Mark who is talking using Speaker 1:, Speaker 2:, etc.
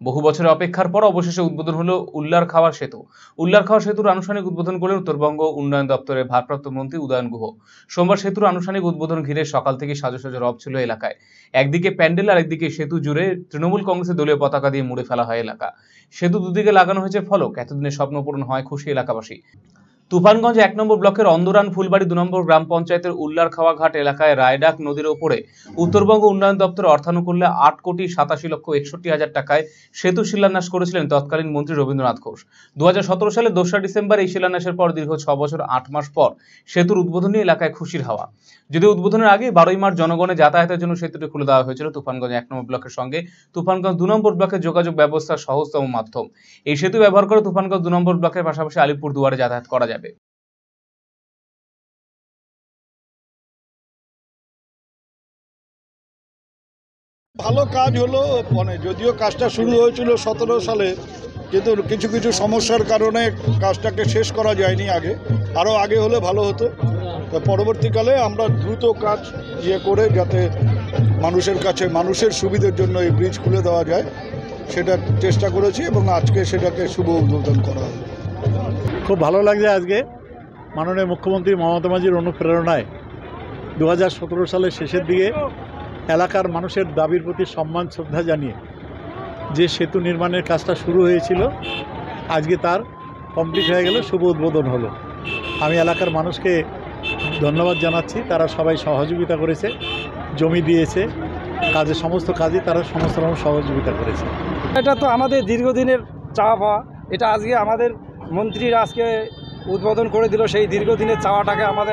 Speaker 1: বহু বছরের অপেক্ষার পর অবশেষে উদ্বোধন হলো উল্লারখাওয়া সেতু। উল্লারখাওয়া সেতুর আনুষ্ঠানিক উদ্বোধন করলেন উত্তরবঙ্গ উন্নয়ন দপ্তরের ভারপ্রাপ্ত মন্ত্রী উদয়ন গুহ। সোমবার সেতুর আনুষ্ঠানিক উদ্বোধন ঘিরে সকাল থেকে সাজো সাজো রব ছিল এলাকায়। একদিকে প্যান্ডেল আর একদিকে সেতু জুড়ে তৃণমূল কংগ্রেসের দলীয় পতাকা দিয়ে মুড়ে ফেলা হয় এলাকা। সেতু দুদিকে লাগানো হয়েছে ফলক, এতদিনের স্বপ্ন পূরণ হয় খুশি এলাকাবাসী। তুফানগঞ্জ ১ নম্বর ব্লকের অন্দরান ফুলবাড়ি ২ নম্বর গ্রাম পঞ্চায়েতের উল্লারখাওয়া ঘাট এলাকায় রায়ডাক নদীর ওপরে উত্তরবঙ্গ উন্নয়ন দপ্তর অর্থানুকূল্যে ৮,৮৭,৬১,০০০ টাকায় সেতু শিলান্যাস করেছিলেন তৎকালীন মন্ত্রী রবীন্দ্রনাথ ঘোষ। ২০১৭ সালে ২রা ডিসেম্বর এই শিলান্যাসের পর দীর্ঘ ৬ বছর ৮ মাস পর সেতুর উদ্বোধনী এলাকায় খুশির হাওয়া। যদিও উদ্বোধনের আগে ১২ই মার্চ জনগণের যাতায়াতের জন্য সেতুটি খুলে দেওয়া হয়েছিল তুফানগঞ্জ ১ নম্বর ব্লকের সঙ্গে তুফানগঞ্জ ২ নম্বর ব্লকের যোগাযোগ ব্যবস্থার সহজতম মাধ্যম। এই সেতু ব্যবহার করে তুফানগঞ্জ ২ নম্বর ব্লকের পাশাপাশি আলিপুর দুয়ারে যাতায়াত করা যাবে।
Speaker 2: ভালো কাজ হলো, মানে যদিও কাজটা শুরু হয়েছিল ১৭ সালে, কিন্তু কিছু কিছু সমস্যার কারণে কাজটাকে শেষ করা যায়নি। আরও আগে হলে ভালো হতো। তো পরবর্তীকালে আমরা দ্রুত কাজ করে যাতে মানুষের কাছে মানুষের সুবিধার জন্য এই ব্রিজ খুলে দেওয়া যায় সেটা চেষ্টা করেছি এবং আজকে সেটাকে শুভ উদ্বোধন করা হবে।
Speaker 3: খুব ভালো লাগছে আজকে মাননীয় মুখ্যমন্ত্রী মমতা ব্যানার্জির অনুপ্রেরণায় ২০১৭ সালের শেষের দিকে এলাকার মানুষের দাবির প্রতি সম্মান শ্রদ্ধা জানিয়ে যে সেতু নির্মাণের কাজটা শুরু হয়েছিল আজকে তার কমপ্লিট হয়ে গেল, শুভ উদ্বোধন হলো। আমি এলাকার মানুষকে ধন্যবাদ জানাচ্ছি, তারা সবাই সহযোগিতা করেছে, জমি দিয়েছে, সমস্ত কাজে তারা সমস্ত রকম সহযোগিতা করেছে।
Speaker 4: এটা তো আমাদের দীর্ঘদিনের চাওয়া পাওয়া, এটা আজকে আমাদের মন্ত্রীরা আজকে উদ্বোধন করে দিল। সেই দীর্ঘদিনের চাওয়াটাকে আমাদের